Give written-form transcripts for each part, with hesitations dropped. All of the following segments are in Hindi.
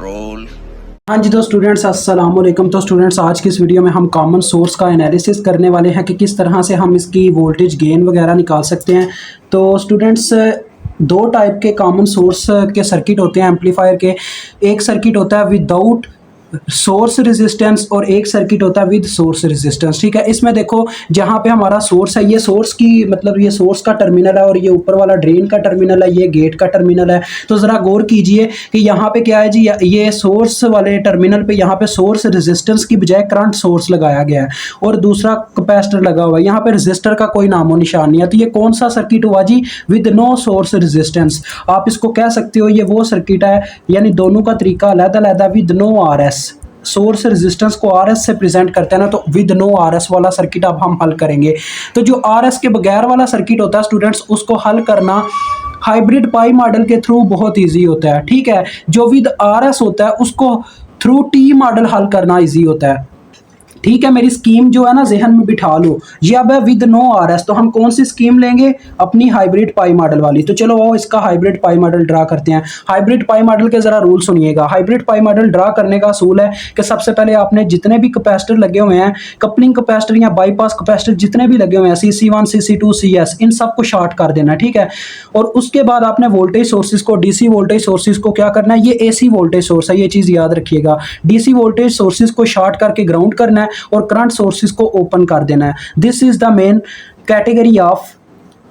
roll। हाँ जी तो स्टूडेंट्स अस्सलाम वालेकुम। तो स्टूडेंट्स आज की इस वीडियो में हम कॉमन सोर्स का एनालिसिस करने वाले हैं कि किस तरह से हम इसकी वोल्टेज गेन वगैरह निकाल सकते हैं। तो स्टूडेंट्स दो टाइप के कॉमन सोर्स के सर्किट होते हैं एम्पलीफायर के। एक सर्किट होता है विदाउट सोर्स रेजिस्टेंस और एक सर्किट होता है विद सोर्स रेजिस्टेंस। ठीक है, इसमें देखो जहाँ पे हमारा सोर्स है, ये सोर्स की मतलब ये सोर्स का टर्मिनल है और ये ऊपर वाला ड्रेन का टर्मिनल है, ये गेट का टर्मिनल है। तो ज़रा गौर कीजिए कि यहाँ पे क्या है जी, ये सोर्स वाले टर्मिनल पे यहाँ पे सोर्स रेजिस्टेंस की बजाय करंट सोर्स लगाया गया है और दूसरा कैपेसिटर लगा हुआ है। यहाँ पे रेजिस्टर का कोई नामो निशान नहीं है। तो ये कौन सा सर्किट हुआ जी? With no source resistance. आप इसको कह सकते हो ये वो सर्किट है, यानी दोनों का तरीका अलग-अलग है। With no RS, source resistance को आरएस से प्रेजेंट करते हैं ना, तो विद नो आरएस वाला सर्किट अब हम हल करेंगे। तो जो आरएस के बगैर वाला सर्किट होता है स्टूडेंट्स, उसको हल करना हाइब्रिड पाई मॉडल के थ्रू बहुत इजी होता है। ठीक है, जो विद आरएस होता है उसको थ्रू टी मॉडल हल करना इजी होता है। ठीक है, मेरी स्कीम जो है ना जहन में बिठा लो, ये अब है विद नो आरएस। तो हम कौन सी स्कीम लेंगे? अपनी हाइब्रिड पाई मॉडल वाली। तो चलो वो इसका हाइब्रिड पाई मॉडल ड्रा करते हैं। हाइब्रिड पाई मॉडल के जरा रूल सुनिएगा। हाइब्रिड पाई मॉडल ड्रा करने का असूल है कि सबसे पहले आपने जितने भी कैपेसिटर लगे हुए हैं, कपलिंग कैपेसिटर या बाईपास कैपेसिटर जितने भी लगे हुए हैं, CC1 CC2 CS, इन सबको शॉर्ट कर देना है। ठीक है, और उसके बाद आपने वोल्टेज सोर्सेज को, डीसी वोल्टेज सोर्सेज को क्या करना है? ये एसी वोल्टेज सोर्स है, ये चीज याद रखिएगा। डीसी वोल्टेज सोर्सेज को शॉर्ट करके ग्राउंड करना है और करंट सोर्सेज को ओपन कर देना है। This is the main category of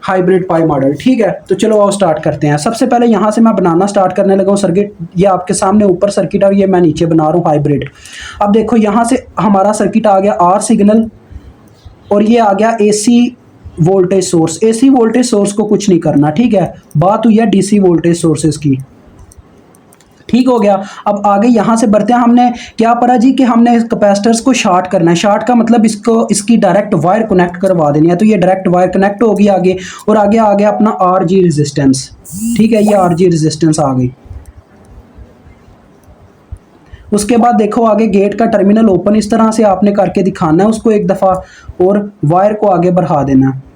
hybrid pi model. ठीक है, तो चलो आओ स्टार्ट करते हैं। सबसे पहले यहां से मैं बनाना स्टार्ट करने लगा हूं सर्किट। ये आपके सामने ऊपर सर्किट है और ये मैं नीचे बना रहा हूं हाइब्रिड। अब देखो यहां से हमारा सर्किट आ गया आर सिग्नल और ये आ गया AC voltage source. AC voltage source को कुछ नहीं करना। ठीक है, बात हुई है डीसी वोल्टेज सोर्सेज की। ठीक हो गया। अब आगे यहां से बढ़ते हैं। हमने क्या पढ़ा जी कि हमने कैपेसिटर्स को शॉर्ट करना है। शॉर्ट का मतलब इसकी डायरेक्ट वायर कनेक्ट करवा देनी है। तो ये डायरेक्ट वायर कनेक्ट होगी आगे, और आगे आ गया अपना आरजी रेजिस्टेंस। ठीक है, ये आरजी रेजिस्टेंस आ गई। उसके बाद देखो आगे गेट का टर्मिनल ओपन इस तरह से आपने करके दिखाना है उसको एक दफा, और वायर को आगे बढ़ा देना है।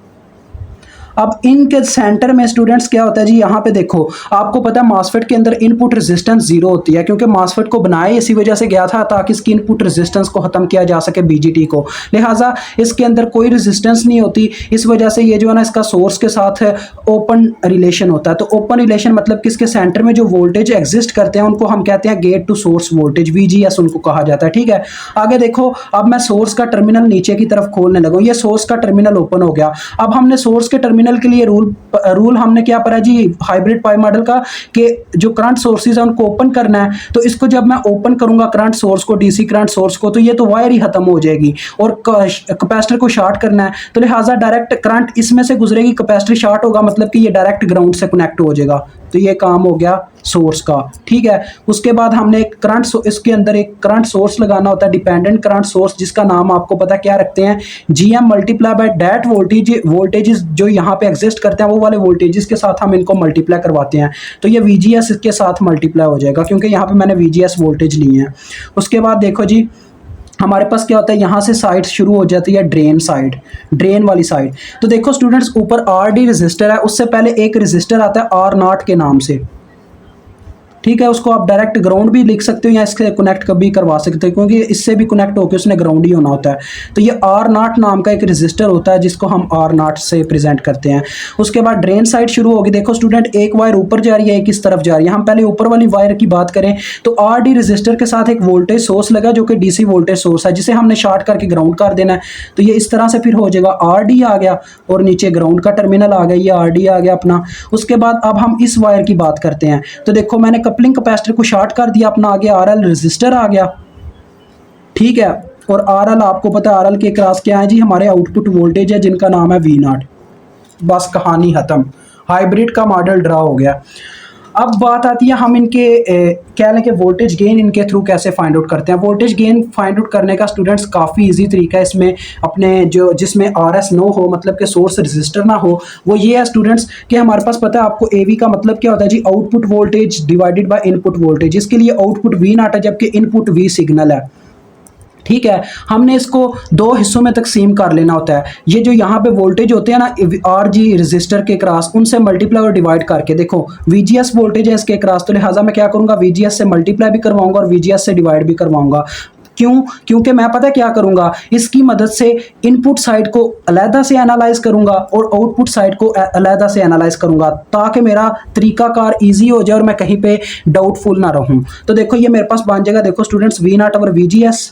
अब इनके सेंटर में स्टूडेंट्स क्या होता है जी, यहाँ पे देखो आपको पता है मॉसफेट के अंदर इनपुट रेजिस्टेंस जीरो होती है, क्योंकि मॉसफेट को बनाए इसी वजह से गया था ताकि इसकी इनपुट रेजिस्टेंस को खत्म किया जा सके बीजीटी को। लिहाजा इसके अंदर कोई रेजिस्टेंस नहीं होती। इस वजह से ये जो है ना इसका सोर्स के साथ ओपन रिलेशन होता है। तो ओपन रिलेशन मतलब कि इसके सेंटर में जो वोल्टेज एग्जिस्ट करते हैं उनको हम कहते हैं gate to source voltage, VGS उनको कहा जाता है। ठीक है, आगे देखो अब मैं सोर्स का टर्मिनल नीचे की तरफ खोलने लगा। ये सोर्स का टर्मिनल ओपन हो गया। अब हमने सोर्स के टर्मिनल के लिए रूल हमने क्या पढ़ा जी हाइब्रिड पाई मॉडल का, कि जो करंट सोर्सेज है उनको ओपन करना है। तो इसको जब मैं ओपन करूंगा करंट सोर्स को, डीसी करंट सोर्स को, तो ये तो वायर ही खत्म हो जाएगी। और कैपेसिटर को शॉर्ट करना है, तो लिहाजा डायरेक्ट करंट इसमें से गुजरेगी, कैपेसिटर शॉर्ट होगा मतलब कि ये डायरेक्ट ग्राउंड से कनेक्ट हो जाएगा। तो ये काम हो गया सोर्स का। ठीक है, उसके बाद हमने एक करंट इसके अंदर एक करंट सोर्स लगाना होता है, डिपेंडेंट करंट सोर्स, जिसका नाम आपको पता क्या रखते हैं? GM multiply by that voltages जो यहाँ पे एग्जिस्ट करते हैं वो वाले वोल्टेजेस के साथ हम इनको मल्टीप्लाई करवाते हैं। तो ये VGS इसके साथ मल्टीप्लाई हो जाएगा, क्योंकि यहाँ पे मैंने VGS वोल्टेज ली है। उसके बाद देखो जी हमारे पास क्या होता है, यहाँ से साइड शुरू हो जाती है ड्रेन साइड, ड्रेन वाली साइड। तो देखो स्टूडेंट्स ऊपर RD रजिस्टर है, उससे पहले एक रजिस्टर आता है R0 के नाम से। ठीक है, उसको आप डायरेक्ट ग्राउंड भी लिख सकते हो या इसके कनेक्ट कभी करवा सकते हो, क्योंकि इससे भी कनेक्ट होकर उसने ग्राउंड ही होना होता है। तो ये R0 नाम का एक रजिस्टर होता है जिसको हम R0 से प्रेजेंट करते हैं। उसके बाद ड्रेन साइड शुरू होगी। देखो स्टूडेंट एक वायर ऊपर जा रही है, एक इस तरफ जा रही है। हम पहले ऊपर वाली वायर की बात करें तो RD रजिस्टर के साथ एक वोल्टेज सोर्स लगा जो कि DC वोल्टेज सोर्स है, जिसे हमने शॉर्ट करके ग्राउंड कर देना है। तो ये इस तरह से फिर हो जाएगा, RD आ गया और नीचे ग्राउंड का टर्मिनल आ गया, ये RD आ गया अपना। उसके बाद अब हम इस वायर की बात करते हैं। तो देखो मैंने कपलिंग कैपेसिटर को शॉर्ट कर दिया, अपना आगे RL रजिस्टर आ गया। ठीक है, और RL आपको पता है RL के क्रॉस क्या है जी, हमारे आउटपुट वोल्टेज है जिनका नाम है V0। बस कहानी खत्म, हाइब्रिड का मॉडल ड्रा हो गया। अब बात आती है हम इनके क्या लें कि वोल्टेज गेन इनके थ्रू कैसे फाइंड आउट करते हैं। वोल्टेज गेन फाइंड आउट करने का स्टूडेंट्स काफ़ी इजी तरीका है इसमें, अपने जो जिसमें RS नो हो, मतलब कि सोर्स रजिस्टर ना हो, वो ये है स्टूडेंट्स कि हमारे पास पता है आपको AV का मतलब क्या होता है जी, output voltage divided by input voltage. इसके लिए आउटपुट V0 है जबकि इनपुट V सिग्नल है। ठीक है। हमने इसको दो हिस्सों में तकसीम कर लेना होता है। ये जो यहाँ पे वोल्टेज होते हैं ना आर जी रजिस्टर के क्रॉस, उनसे मल्टीप्लाई और डिवाइड करके देखो वीजीएस वोल्टेज है इसके क्रॉस, तो लिहाजा मैं क्या करूँगा, वीजीएस से मल्टीप्लाई भी करवाऊंगा और वीजीएस से डिवाइड भी करवाऊंगा। क्यों? क्योंकि मैं पता क्या करूंगा, इसकी मदद से इनपुट साइड को अलहदा से एनालाइज करूंगा और आउटपुट साइड को अलहदा से एनालाइज करूंगा, ताकि मेरा तरीकाकार इजी हो जाए और मैं कहीं पे डाउटफुल ना रहूं। तो देखो ये मेरे पास बन जाएगा, देखो students we not over VGS,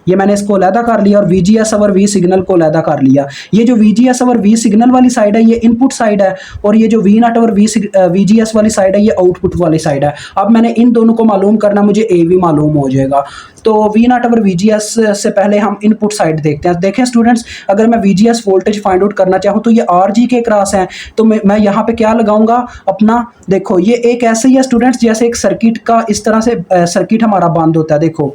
ये मैंने इसको अलहदा कर लिया और VGS ओवर V सिग्नल को अलहदा कर लिया। ये जो VGS ओवर V सिग्नल वाली साइड है ये इनपुट साइड है, और ये जो V नॉट ओवर VGS वाली साइड है ये आउटपुट वाली साइड है। अब मैंने इन दोनों को मालूम करना, मुझे AV मालूम हो जाएगा। तो V नॉट ओवर VGS से पहले हम इनपुट साइड देखते हैं। देखें स्टूडेंट्स, अगर मैं VGS वोल्टेज फाइंड आउट करना चाहूँ तो ये RG के क्रॉस है, तो मैं यहाँ पे क्या लगाऊंगा अपना, देखो ये एक ऐसे ही है स्टूडेंट्स जैसे एक सर्किट का इस तरह से सर्किट हमारा बंद होता है। देखो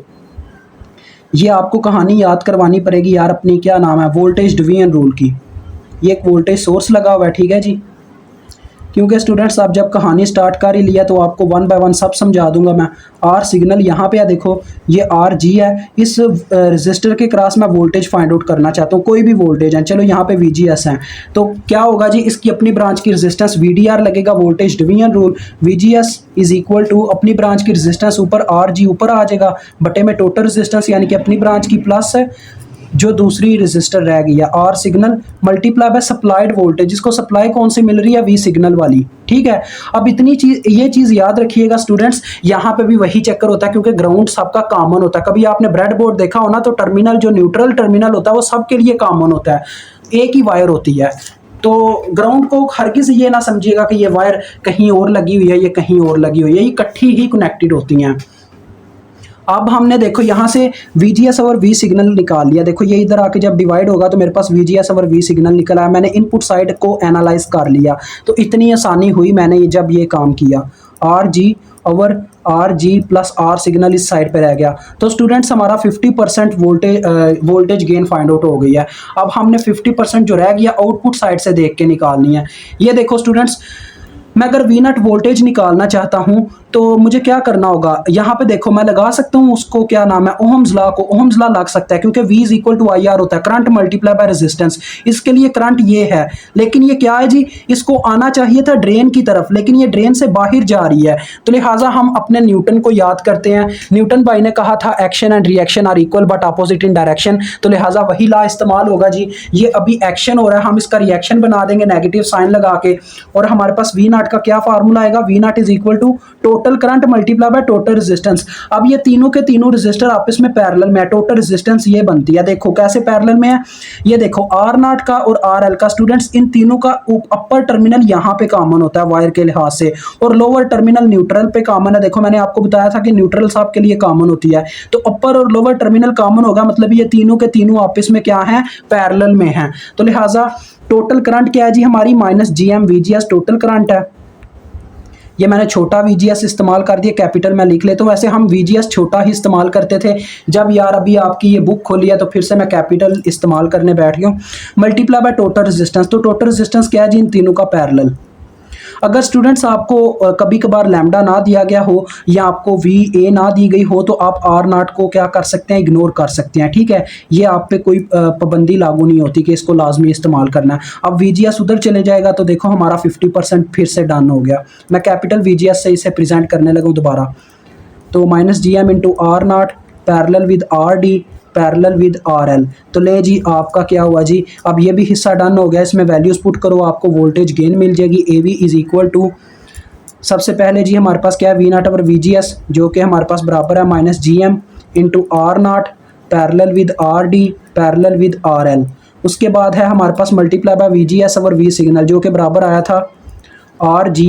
ये आपको कहानी याद करवानी पड़ेगी यार अपनी, क्या नाम है, वोल्टेज डिवीजन रूल की। ये एक वोल्टेज सोर्स लगा हुआ है, ठीक है जी। क्योंकि स्टूडेंट्स आप जब कहानी स्टार्ट कर ही लिया तो आपको वन बाय वन सब समझा दूंगा मैं। आर सिग्नल यहाँ पे है, देखो ये आर जी है, इस रजिस्टर के क्रॉस मैं वोल्टेज फाइंड आउट करना चाहता हूँ, कोई भी वोल्टेज है। चलो यहाँ पे VGS है, तो क्या होगा जी, इसकी अपनी ब्रांच की रेजिस्टेंस VDR लगेगा, voltage division rule VGS is equal to अपनी ब्रांच की रेजिस्टेंस ऊपर RG ऊपर आ जाएगा बटे में टोटल रेजिस्टेंस यानी कि अपनी ब्रांच की प्लस है जो दूसरी रजिस्टर रह गई है R signal multiply by supplied voltage, जिसको सप्लाई कौन सी मिल रही है, V सिग्नल वाली। ठीक है, अब इतनी चीज, ये चीज याद रखिएगा स्टूडेंट्स, यहाँ पे भी वही चक्कर होता है क्योंकि ग्राउंड सबका कॉमन होता है। कभी आपने ब्रेड बोर्ड देखा हो ना, तो टर्मिनल जो न्यूट्रल टर्मिनल होता है वो सबके लिए कॉमन होता है, एक ही वायर होती है। तो ग्राउंड को हरगिज ये ना समझिएगा कि ये वायर कहीं और लगी हुई है, ये कहीं और लगी हुई है, ये इकट्ठी ही कनेक्टेड होती हैं। अब हमने देखो यहाँ से VGS और V सिग्नल निकाल लिया। देखो ये इधर आके जब डिवाइड होगा तो मेरे पास VGS और V सिग्नल निकला है। मैंने इनपुट साइड को एनालाइज कर लिया, तो इतनी आसानी हुई मैंने जब ये काम किया। RG over RG plus R signal इस साइड पे रह गया। तो स्टूडेंट्स हमारा 50% वोल्टेज गेन फाइंड आउट हो गई है। अब हमने 50% जो रह गया आउटपुट साइड से देख के निकालनी है। ये देखो स्टूडेंट्स, मैं अगर V नॉट वोल्टेज निकालना चाहता हूँ तो मुझे क्या करना होगा, यहाँ पे देखो मैं लगा सकता हूँ उसको, क्या नाम है, ओहम्स लॉ को। ओहम्स लॉ लग सकता है क्योंकि V is equal to IR होता है, करंट मल्टीप्लाई बाय रेजिस्टेंस। इसके लिए करंट ये है, लेकिन ये क्या है जी, इसको आना चाहिए था ड्रेन की तरफ, लेकिन ये ड्रेन से बाहर जा रही है। तो लिहाजा हम अपने न्यूटन को याद करते हैं। न्यूटन भाई ने कहा था action and reaction are equal but opposite in direction, तो लिहाजा वही लॉ इस्तेमाल होगा जी। ये अभी एक्शन हो रहा है, हम इसका रिएक्शन बना देंगे नेगेटिव साइन लगा के, और हमारे पास V नॉट का क्या फार्मूला आएगा, V not is equal to total current multiply by total resistance. अब ये तीनों के तीनों रेजिस्टर आपस में पैरेलल में है, टोटल रेजिस्टेंस ये बनती है। देखो कैसे पैरेलल में है, ये देखो R नॉट का और RL का, स्टूडेंट्स इन तीनों का अपर टर्मिनल यहाँ पे कॉमन होता है वायर के लिहाज से, और लोअर टर्मिनल न्यूट्रल पे कॉमन है। देखो मैंने आपको बताया था कि न्यूट्रल सब के लिए कॉमन होती है, तो अपर और लोअर टर्मिनल कॉमन होगा, मतलब ये तीनों के तीनों आपस में क्या है, पैरेलल में है। तो लिहाजा टोटल करंट क्या है जी हमारी, minus GM VGS total current है। ये मैंने छोटा VGS इस्तेमाल कर दिया, कैपिटल में लिख ले, तो वैसे हम VGS छोटा ही इस्तेमाल करते थे। जब यार अभी आपकी ये बुक खोली है तो फिर से मैं कैपिटल इस्तेमाल करने बैठ गया हूँ। मल्टीप्लाई बाय टोटल रेजिस्टेंस, तो टोटल रेजिस्टेंस क्या है जी, इन तीनों का पैरेलल। अगर स्टूडेंट्स आपको कभी कभार लैम्डा ना दिया गया हो या आपको VA ना दी गई हो तो आप R नॉट को क्या कर सकते हैं, इग्नोर कर सकते हैं। ठीक है, ये आप पे कोई पाबंदी लागू नहीं होती कि इसको लाजमी इस्तेमाल करना है। अब VGS उधर चले जाएगा तो देखो हमारा 50% फिर से डन हो गया। मैं कैपिटल VGS से इसे प्रेजेंट करने लगा दोबारा, तो minus GM into R naught parallel with RD parallel with RL। तो ले जी आपका क्या हुआ जी, अब ये भी हिस्सा डन हो गया। इसमें वैल्यूज पुट करो, आपको वोल्टेज गेन मिल जाएगी। AV इज इक्वल टू, सबसे पहले जी हमारे पास क्या है, V नॉट ओवर VGS जो कि हमारे पास बराबर है minus GM into R naught parallel with RD parallel with RL। उसके बाद है हमारे पास multiply by VGS over V signal जो कि बराबर आया था RG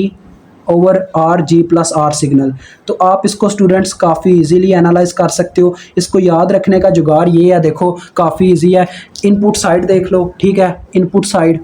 over RG plus R signal. तो आप इसको स्टूडेंट्स काफ़ी इजीली एनालाइज कर सकते हो। इसको याद रखने का जुगाड़ ये है, देखो काफ़ी इजी है। इनपुट साइड देख लो, ठीक है, इनपुट साइड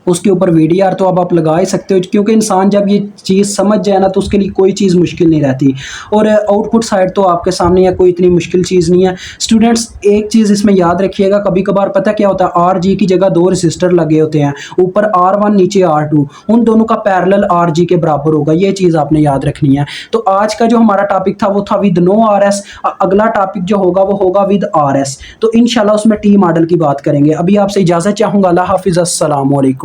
उसके ऊपर वीडीआर तो अब आप लगा ही सकते हो, क्योंकि इंसान जब ये चीज़ समझ जाए ना तो उसके लिए कोई चीज़ मुश्किल नहीं रहती। और आउटपुट साइड तो आपके सामने है, कोई इतनी मुश्किल चीज़ नहीं है। स्टूडेंट्स एक चीज़ इसमें याद रखिएगा, कभी कभार पता क्या होता है, आर जी की जगह दो रजिस्टर लगे होते हैं, ऊपर R1 नीचे R2, उन दोनों का पैरेलल आर जी के बराबर होगा, ये चीज़ आपने याद रखनी है। तो आज का जो हमारा टॉपिक था वो था विद नो आर एस, अगला टॉपिक जो होगा वो होगा विद आर एस। तो इंशाल्लाह उसमें टी मॉडल की बात करेंगे। अभी आपसे इजाज़त चाहूँगा। अल्लाह हाफिज़, अस्सलाम वालेकुम।